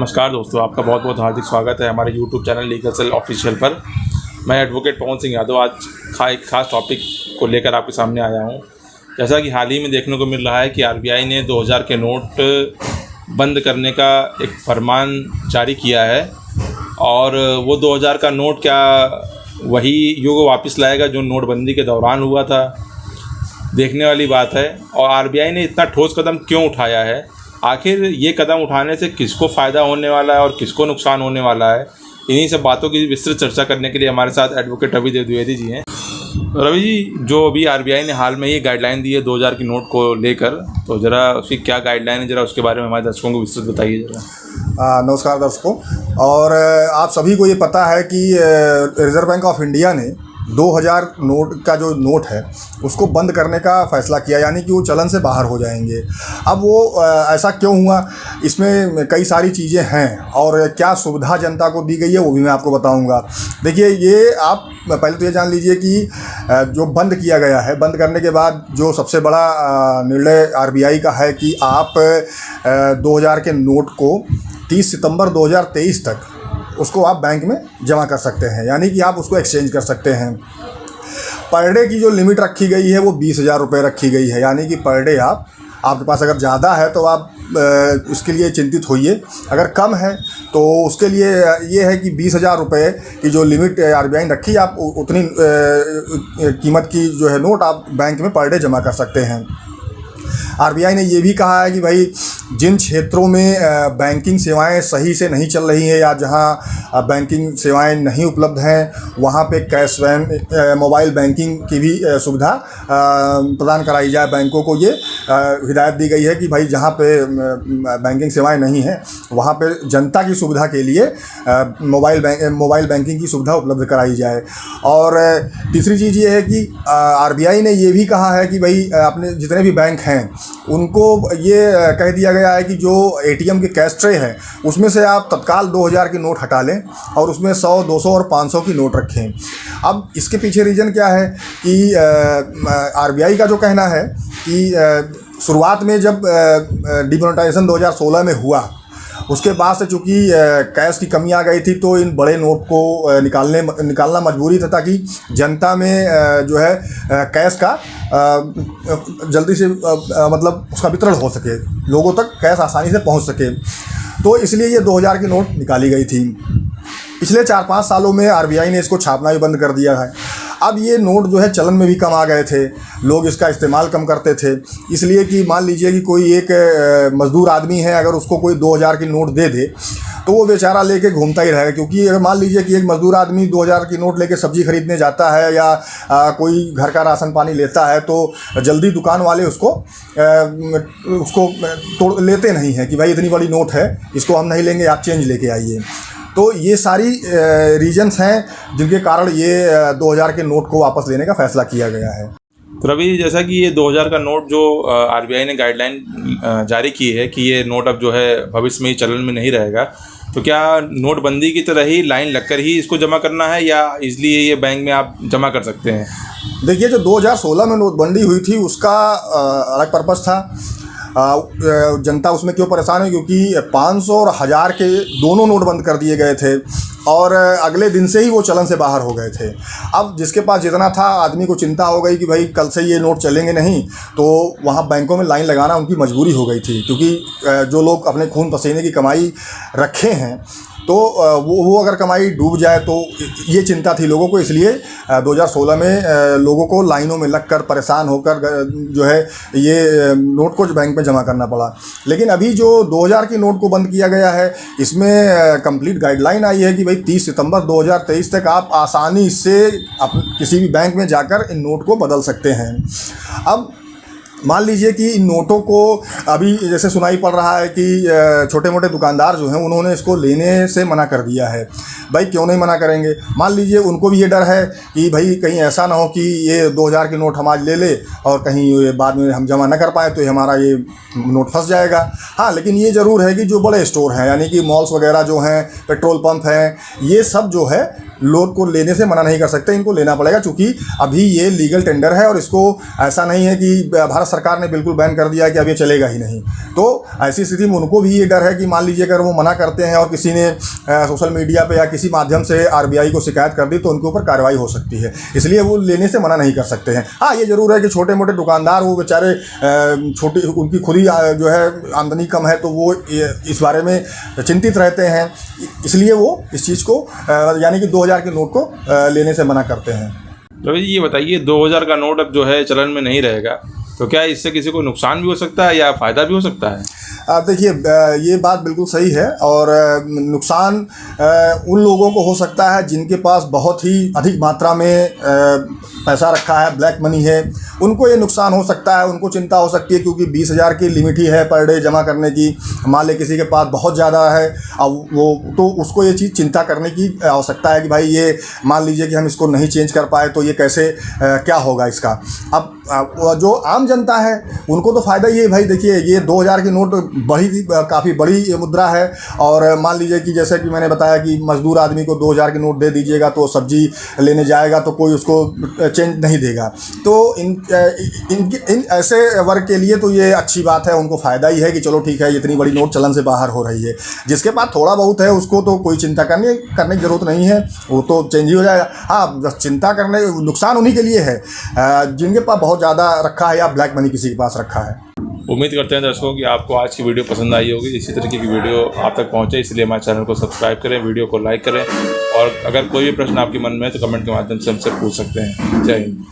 नमस्कार दोस्तों, आपका बहुत बहुत हार्दिक स्वागत है हमारे YouTube channel legal cell official पर। मैं एडवोकेट पवन सिंह यादव आज एक खास टॉपिक को लेकर आपके सामने आया हूं। जैसा कि हाल ही में देखने को मिल रहा है कि आरबीआई ने 2000 के नोट बंद करने का एक फरमान जारी किया है और वो 2000 का नोट क्या वही युग वापस लाएगा जो नोटबंदी के दौरान हुआ था, देखने वाली बात है। और आरबीआई ने इतना ठोस कदम क्यों उठाया है, आखिर ये कदम उठाने से किसको फ़ायदा होने वाला है और किसको नुकसान होने वाला है, इन्हीं सब बातों की विस्तृत चर्चा करने के लिए हमारे साथ एडवोकेट रवि देव द्विवेदी जी हैं। रवि जी, जो अभी आरबीआई ने हाल में ये गाइडलाइन दी है 2000 की नोट को लेकर, तो ज़रा उसकी क्या गाइडलाइन है, ज़रा उसके बारे में हमारे दर्शकों को विस्तृत बताइए ज़रा। नमस्कार दर्शकों, और आप सभी को ये पता है कि रिज़र्व बैंक ऑफ इंडिया ने 2000 नोट का जो नोट है उसको बंद करने का फ़ैसला किया, यानी कि वो चलन से बाहर हो जाएंगे। अब वो ऐसा क्यों हुआ, इसमें कई सारी चीज़ें हैं और क्या सुविधा जनता को दी गई है वो भी मैं आपको बताऊंगा। देखिए, ये आप पहले तो ये जान लीजिए कि जो बंद किया गया है, बंद करने के बाद जो सबसे बड़ा निर्णय आरबीआई का है कि आप 2000 के नोट को 30 सितंबर 2023 तक उसको आप बैंक में जमा कर सकते हैं, यानी कि आप उसको एक्सचेंज कर सकते हैं। पर डे की जो लिमिट रखी गई है वो 20,000 रुपये रखी गई है, यानी कि पर डे आपके पास अगर ज़्यादा है तो आप उसके लिए चिंतित होइए, अगर कम है तो उसके लिए ये है कि 20,000 रुपये की जो लिमिट आरबीआई ने रखी, आप उतनी कीमत की जो है नोट आप बैंक में पर डे जमा कर सकते हैं। आरबीआई ने ये भी कहा है कि भाई जिन क्षेत्रों में बैंकिंग सेवाएं सही से नहीं चल रही हैं या जहां बैंकिंग सेवाएं नहीं उपलब्ध हैं, वहां पे कैश वैन मोबाइल बैंकिंग की भी सुविधा प्रदान कराई जाए। बैंकों को ये हिदायत दी गई है कि भाई जहां पे बैंकिंग सेवाएं नहीं हैं वहां पे जनता की सुविधा के लिए मोबाइल बैंकिंग की सुविधा उपलब्ध कराई जाए। और तीसरी चीज़ ये है कि आरबीआई ने ये भी कहा है कि भाई अपने जितने भी बैंक हैं उनको ये कह दिया गया है कि जो एटीएम के कैश ट्रे हैं उसमें से आप तत्काल 2000 के नोट हटा लें और उसमें 100, 200 और 500 की नोट रखें। अब इसके पीछे रीज़न क्या है कि आरबीआई का जो कहना है कि शुरुआत में जब डिमोनेटाइजेशन 2016 में हुआ, उसके बाद से चूँकि कैश की कमी आ गई थी तो इन बड़े नोट को निकालना मजबूरी था, ताकि जनता में जो है कैश का जल्दी से मतलब उसका वितरण हो सके, लोगों तक कैश आसानी से पहुंच सके, तो इसलिए ये 2000 की नोट निकाली गई थी। पिछले 4-5 सालों में आरबीआई ने इसको छापना भी बंद कर दिया है। अब ये नोट जो है चलन में भी कम आ गए थे, लोग इसका इस्तेमाल कम करते थे, इसलिए कि मान लीजिए कि कोई एक मज़दूर आदमी है, अगर उसको कोई 2000 की नोट दे दे तो वो बेचारा लेके घूमता ही रहेगा, क्योंकि अगर मान लीजिए कि एक मज़दूर आदमी 2000 की नोट लेके सब्ज़ी खरीदने जाता है या कोई घर का राशन पानी लेता है तो जल्दी दुकान वाले उसको तोड़ लेते नहीं हैं कि भाई इतनी बड़ी नोट है, इसको हम नहीं लेंगे, आप चेंज लेके आइए। तो ये सारी रीजंस हैं जिनके कारण ये 2000 के नोट को वापस लेने का फैसला किया गया है। तो रवि, जैसा कि ये 2000 का नोट जो आरबीआई ने गाइडलाइन जारी की है कि ये नोट अब जो है भविष्य में ही चलन में नहीं रहेगा, तो क्या नोटबंदी की तरह ही लाइन लगकर ही इसको जमा करना है या इसलिए ये बैंक में आप जमा कर सकते हैं? देखिए, जो 2016 में नोटबंदी हुई थी उसका अलग पर्पज़ था। जनता उसमें क्यों परेशान है, क्योंकि 500 और 1000 के दोनों नोट बंद कर दिए गए थे और अगले दिन से ही वो चलन से बाहर हो गए थे। अब जिसके पास जितना था, आदमी को चिंता हो गई कि भाई कल से ये नोट चलेंगे नहीं, तो वहाँ बैंकों में लाइन लगाना उनकी मजबूरी हो गई थी, क्योंकि जो लोग अपने खून पसीने की कमाई रखे हैं तो वो अगर कमाई डूब जाए तो ये चिंता थी लोगों को, इसलिए 2016 में लोगों को लाइनों में लगकर परेशान होकर जो है ये नोट को बैंक में जमा करना पड़ा। लेकिन अभी जो 2000 की नोट को बंद किया गया है, इसमें कंप्लीट गाइडलाइन आई है कि भाई 30 सितंबर 2023 तक आप आसानी से किसी भी बैंक में जाकर इन नोट को बदल सकते हैं। अब मान लीजिए कि इन नोटों को अभी जैसे सुनाई पड़ रहा है कि छोटे मोटे दुकानदार जो हैं उन्होंने इसको लेने से मना कर दिया है। भाई क्यों नहीं मना करेंगे, मान लीजिए उनको भी ये डर है कि भाई कहीं ऐसा ना हो कि ये 2000 की नोट हम आज ले ले और कहीं बाद में हम जमा ना कर पाए तो हमारा ये नोट फंस जाएगा। हाँ, लेकिन ये ज़रूर है कि जो बड़े स्टोर हैं, यानी कि मॉल्स वगैरह जो हैं, पेट्रोल पंप हैं, ये सब जो है लोग को लेने से मना नहीं कर सकते, इनको लेना पड़ेगा, क्योंकि अभी ये लीगल टेंडर है और इसको ऐसा नहीं है कि भारत सरकार ने बिल्कुल बैन कर दिया कि अब ये चलेगा ही नहीं। तो ऐसी स्थिति में उनको भी ये डर है कि मान लीजिए अगर वो मना करते हैं और किसी ने सोशल मीडिया पे या किसी माध्यम से आरबीआई को शिकायत कर दी तो उनके ऊपर कार्रवाई हो सकती है, इसलिए वो लेने से मना नहीं कर सकते हैं। हाँ, ये ज़रूर है कि छोटे मोटे दुकानदार वो बेचारे छोटी उनकी खुद ही जो है आमदनी कम है, तो वो इस बारे में चिंतित रहते हैं, इसलिए वो इस चीज़ को यानी कि 2000 के नोट को लेने से मना करते हैं। रवि जी, ये बताइए 2000 का नोट अब जो है चलन में नहीं रहेगा, तो क्या इससे किसी को नुकसान भी हो सकता है या फ़ायदा भी हो सकता है? देखिए, ये बात बिल्कुल सही है और नुकसान उन लोगों को हो सकता है जिनके पास बहुत ही अधिक मात्रा में पैसा रखा है, ब्लैक मनी है, उनको ये नुकसान हो सकता है, उनको चिंता हो सकती है, क्योंकि 20,000 की लिमिट ही है पर डे जमा करने की। मान ले किसी के पास बहुत ज़्यादा है, अब वो तो उसको ये चीज़ चिंता करने की आवश्यकता है कि भाई ये मान लीजिए कि हम इसको नहीं चेंज कर पाए तो ये कैसे क्या होगा इसका। अब जो आम जनता है उनको तो फ़ायदा ही है भाई। देखिए, ये 2000 की नोट काफ़ी बड़ी मुद्रा है और मान लीजिए कि जैसे कि मैंने बताया कि मज़दूर आदमी को 2000 की नोट दे दीजिएगा तो सब्जी लेने जाएगा तो कोई उसको चेंज नहीं देगा। तो इन ऐसे वर्ग के लिए तो ये अच्छी बात है, उनको फ़ायदा ही है कि चलो ठीक है, इतनी बड़ी नोट चलन से बाहर हो रही है। जिसके पास थोड़ा बहुत है उसको तो कोई चिंता करने की ज़रूरत नहीं है, वो तो चेंज ही हो जाएगा। हाँ, चिंता करने नुकसान उन्हीं के लिए है जिनके पास बहुत ज़्यादा रखा है या ब्लैक मनी किसी के पास रखा है। उम्मीद करते हैं दर्शकों कि आपको आज की वीडियो पसंद आई होगी। इसी तरीके की वीडियो आप तक पहुंचे, इसलिए हमारे चैनल को सब्सक्राइब करें, वीडियो को लाइक करें और अगर कोई भी प्रश्न आपके मन में है तो कमेंट के माध्यम से हमसे पूछ सकते हैं। जय हिंद।